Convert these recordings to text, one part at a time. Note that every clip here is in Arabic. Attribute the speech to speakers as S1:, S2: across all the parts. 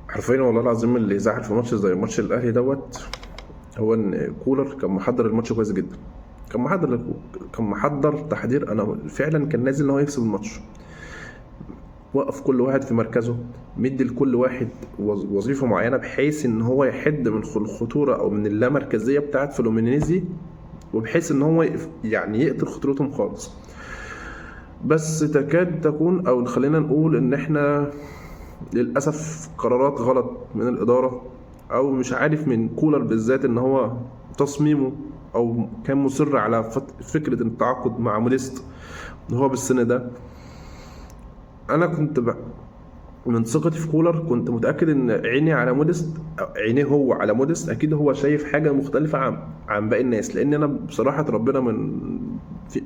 S1: حرفيا والله العظيم اللي زعل في ماتش زي ماتش الاهلي دوت هو ان كولر كان محضر الماتش كويس جدا. كان محضر تحضير، انا فعلا كان نازل ان هو يكسب الماتش. وقف كل واحد في مركزه، مدي لكل واحد وظيفه معينه بحيث ان هو يحد من الخطوره او من اللامركزيه بتاعت فلومينيزي، وبحيث ان هو يعني يقتل خطورتهم خالص. بس تكاد تكون او خلينا نقول ان احنا للأسف قرارات غلط من الإدارة، أو مش عارف من كولر بالذات إن هو تصميمه أو كان مصر على فكرة التعاقد مع موديست إن هو بالسن ده. أنا كنت من ثقتي في كولر كنت متأكد إن عيني على موديست، عينيه هو على موديست، أكيد هو شايف حاجة مختلفة عن باقي الناس. لأن أنا بصراحة ربنا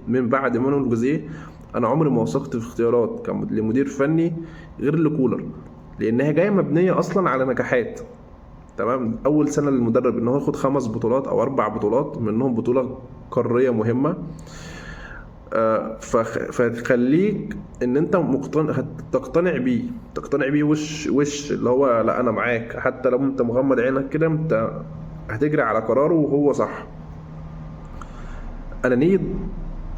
S1: من بعد مانويل جوزيه أنا عمري ما وثقت في اختيارات لمدير فني غير لكولر، لأنها جاية مبنية أصلا على نجاحات. تمام، أول سنة للمدرب إن هو ياخد 5 بطولات أو 4 بطولات منهم بطولة قارية مهمة. فتخليك ان انت تقتنع بيه وش اللي هو لا انا معاك، حتى لو انت مغمض عينك كده انت هتجري على قراره وهو صح. انانية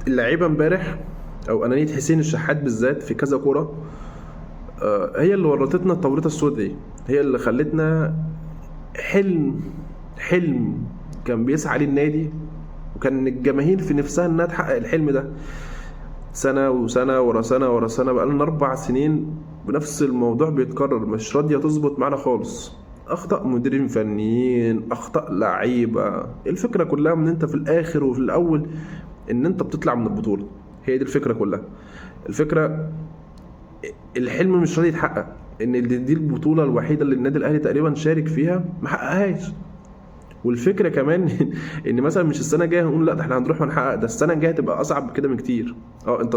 S1: اللعيبه امبارح او انانية حسين الشحات بالذات في كذا كوره، هي اللي ورطتنا التوريطه السوداء دي، هي اللي خلتنا حلم كان بيسعى ليه النادي، وكان الجماهير في نفسها انها تحقق الحلم ده سنة وسنة ورا سنة ورا سنة. بقالنا 4 سنين بنفس الموضوع بيتكرر، مش راضية تظبط معنا خالص. أخطاء مديرين فنيين، أخطاء لعيبة. الفكرة كلها من أنت في الآخر وفي الأول إن أنت بتطلع من البطولة، هي دي الفكرة كلها. الفكرة الحلم مش راضي يتحقق، إن دي البطولة الوحيدة اللي النادي الأهلي تقريبا شارك فيها محققهاش. والفكره كمان ان مثلا مش السنه الجايه هنقول لا ده احنا هنروح ونحقق ده، السنه الجايه تبقى اصعب كده من كتير. انت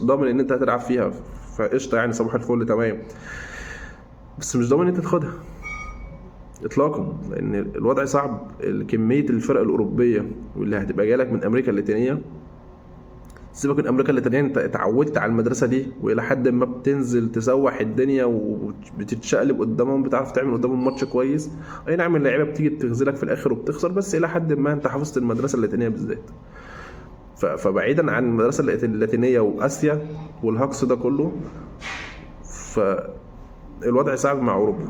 S1: ضامن ان انت هتلعب فيها فقشطه، يعني صباح الفل تمام، بس مش ضامن ان انت تاخدها اطلاقا، لان الوضع صعب. كميه الفرق الاوروبيه واللي هتبقى جايلك من امريكا اللاتينيه، سيبك من امريكا اللاتينيه، انت اتعودت على المدرسه دي، والى حد ما بتنزل تسوح الدنيا وبتتشقلب قدامهم، بتعرف تعمل قدامهم ماتش كويس. اي نعم اللعيبه بتيجي تغزلك في الاخر وبتخسر، بس الى حد ما انت حافظت المدرسه اللاتينيه بالذات. فبعيدا عن المدرسه اللاتينيه واسيا والهجص ده كله، فالوضع صعب مع اوروبا.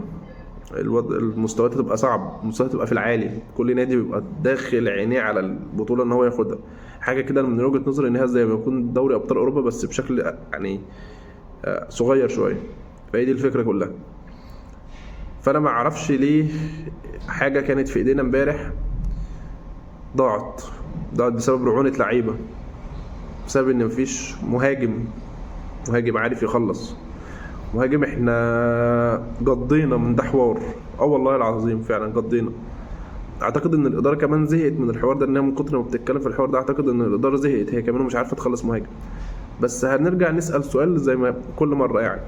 S1: المستويات هتبقى صعب، المستويات هتبقى في العالي، كل نادي بيبقى داخل عينيه على البطوله ان هو ياخدها. حاجه كده من وجهه نظري انها زي ما يكون دوري ابطال اوروبا بس بشكل يعني صغير شويه. فهي دي الفكره كلها. فانا ما اعرفش ليه حاجه كانت في ايدينا امبارح ضاعت بسبب رعونه لعيبه، بسبب ان مفيش مهاجم عارف يخلص. مهاجم احنا قضينا من ده حوار، والله العظيم فعلا قضينا. اعتقد ان الاداره كمان زهقت من الحوار ده، انها من كتر ما بتتكلم في الحوار ده اعتقد ان الاداره زهقت هي كمان ومش عارفه تخلص مهاجم. بس هنرجع نسال سؤال زي ما كل مره، يعني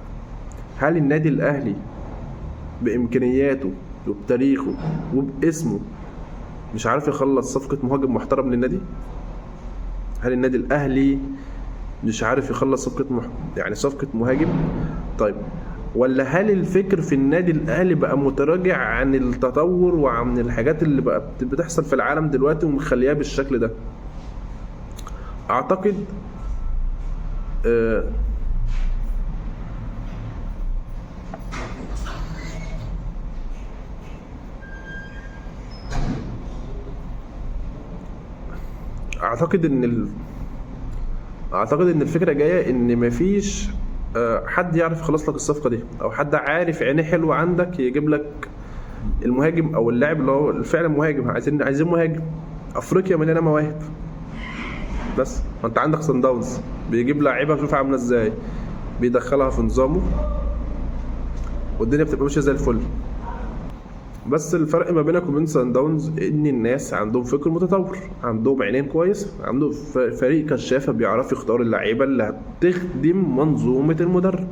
S1: هل النادي الاهلي بامكانياته وبتاريخه وباسمه مش عارف يخلص صفقه مهاجم محترم للنادي؟ هل النادي الاهلي مش عارف يخلص يعني صفقه مهاجم؟ طيب، ولا هل الفكر في النادي الاهلي بقى متراجع عن التطور وعن الحاجات اللي بقى بتحصل في العالم دلوقتي ومخليها بالشكل ده؟ اعتقد آه، اعتقد ان الفكره جايه ان مفيش حد يعرف يخلص لك الصفقه دي، او حد عارف عينيه حلوه عندك يجيب لك المهاجم او اللاعب اللي هو فعلا مهاجم. عايزين مهاجم. افريقيا مليانه مواهب، بس ما انت عندك صن داونز بيجيب لعيبه شوف عامله ازاي، بيدخلها في نظامه والدنيا بتبقى ماشيه زي الفل. بس الفرق ما بينك وبين سان داونز ان الناس عندهم فكر متطور، عندهم عينين كويس، عندهم فريق كشافه بيعرف يختار اللعيبه اللي هتخدم منظومه المدرب.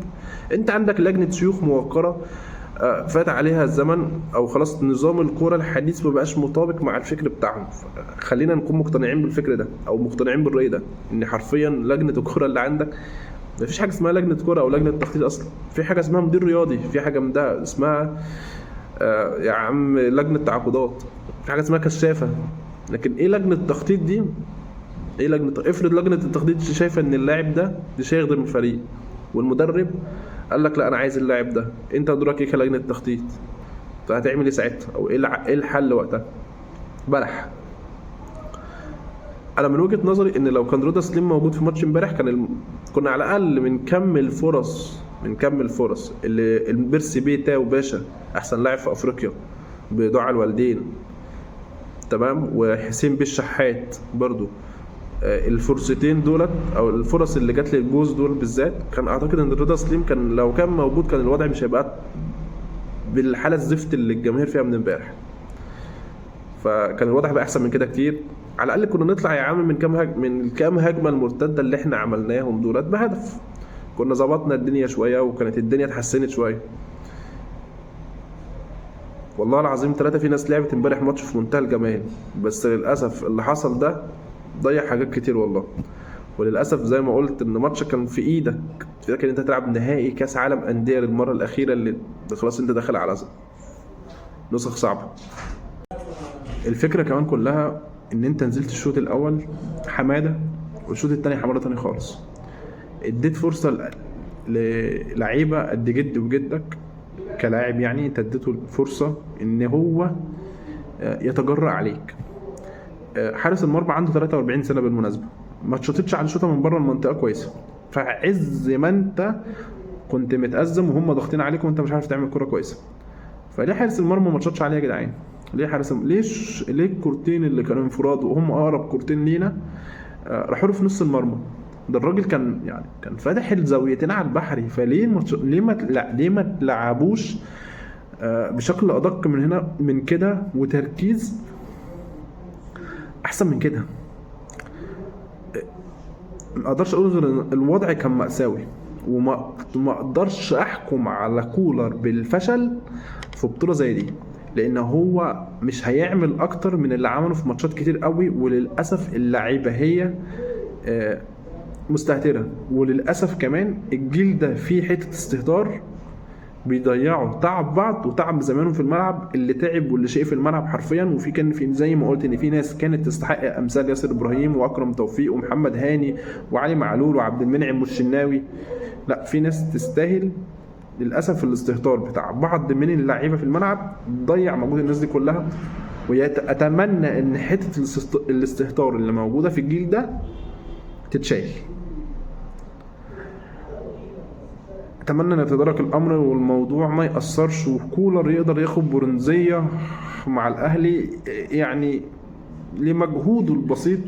S1: انت عندك لجنه شيوخ موقره فات عليها الزمن، او خلاص نظام الكوره الحديث مبقاش مطابق مع الفكر بتاعهم. خلينا نكون مقتنعين بالفكر ده او مقتنعين بالرأي ده، ان حرفيا لجنه الكوره اللي عندك مفيش حاجه اسمها لجنه كوره او لجنه تخطيط اصلا، في حاجه اسمها مدير رياضي، في حاجه من ده اسمها يا عم لجنه تعاقدات، في حاجه اسمها كشافه. لكن ايه لجنه التخطيط دي؟ ايه افرض لجنه التخطيط دي شايفه ان اللاعب ده مش هيخدم الفريق، والمدرب قال لك لا انا عايز اللاعب ده، انت دورك ايه كلجنه تخطيط؟ فهتعمل ايه ساعتها؟ او ايه الحل وقتها؟ بلح. انا من وجهه نظري ان لو كان رضا سليم موجود في ماتش امبارح كنا على الاقل من كم الفرص اللي البيرسي بيه تاو باشا احسن لاعب في افريقيا بدعاء الوالدين، تمام، وحسين بيه الشحات برضو، الفرصتين دولت او الفرص اللي جات للجوز دول بالذات، كان اعتقد ان رضا سليم كان لو كان موجود كان الوضع مش هيبقى بالحاله الزفت اللي الجماهير فيها من امبارح. فكان الوضع هيبقى احسن من كده كتير. على الاقل كنا نطلع يا عم من كام هجمه المرتده اللي احنا عملناهم دولت بهدف، كنا ظبطنا الدنيا شويه وكانت الدنيا اتحسنت شويه. والله العظيم ثلاثة في ناس لعبت امبارح ماتش في منتهى الجمال، بس للاسف اللي حصل ده ضيع حاجات كتير والله. وللاسف زي ما قلت ان ماتش كان في ايدك ان انت تلعب نهائي كاس عالم انديه للمره الاخيره، اللي خلاص انت داخل على نسخ صعبه. الفكره كمان كلها ان انت نزلت الشوط الاول حماده والشوط الثاني حماده تاني خالص، اديت فرصه للعيبه قد جد وجدك كلاعب، يعني انت اديته فرصه ان هو يتجرأ عليك. حارس المرمى عنده 43 سنه بالمناسبه، ما تشوطتش على شوطه من بره المنطقه كويسه، فعز ما انت كنت متأزم وهم ضاغطين عليك وانت مش عارف تعمل كوره كويسه. فليه حارس المرمى ما تشوطش عليه يا جدعان؟ ليه ليه الكورتين اللي كانوا انفراد وهم اقرب كورتين لينا راحوا له في نص المرمى؟ ده الراجل كان فاتح الزاويتين على البحري، فليه ليه ما تلعبوش بشكل ادق من هنا من كده وتركيز احسن من كده؟ ما اقدرش اقول غير ان الوضع كان مأساوي، وما اقدرش احكم على كولر بالفشل في بطولة زي دي، لان هو مش هيعمل اكتر من اللي عمله في ماتشات كتير قوي. وللاسف اللعيبه هي مستهترة، وللاسف كمان الجيل ده فيه حته استهتار، بيضيعوا تعب بعض وتعب زمانهم في الملعب، اللي تعب واللي شايف الملعب حرفيا. وفي كان في زي ما قلت ان في ناس كانت تستحق امثال ياسر ابراهيم واكرم توفيق ومحمد هاني وعلي معلول وعبد المنعم والشناوي، لا في ناس تستاهل. للاسف الاستهتار بتاع بعض من اللعيبه في الملعب ضيع مجهود الناس دي كلها. واتمنى ان حته الاستهتار اللي موجوده في الجيل ده تتشال. اتمنى ان يتدارك الامر والموضوع ما ياثرش، وكولر يقدر ياخد برونزيه مع الاهلي يعني لمجهوده البسيط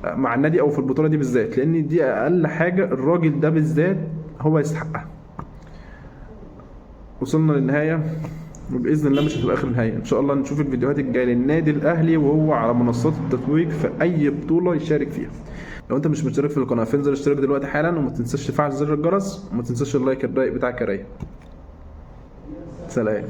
S1: مع النادي او في البطوله دي بالذات، لان دي اقل حاجه الراجل ده بالذات هو يستحقها. وصلنا للنهايه، وباذن الله مش هتبقى اخر نهايه، ان شاء الله نشوف الفيديوهات الجايه للنادي الاهلي وهو على منصات التتويج في اي بطوله يشارك فيها. لو انت مش مشترك في القناه فانزل اشترك دلوقتي حالا، وما تنساش تفعل زر الجرس، وما تنساش اللايك الرايق بتاعك يا رايق. سلام.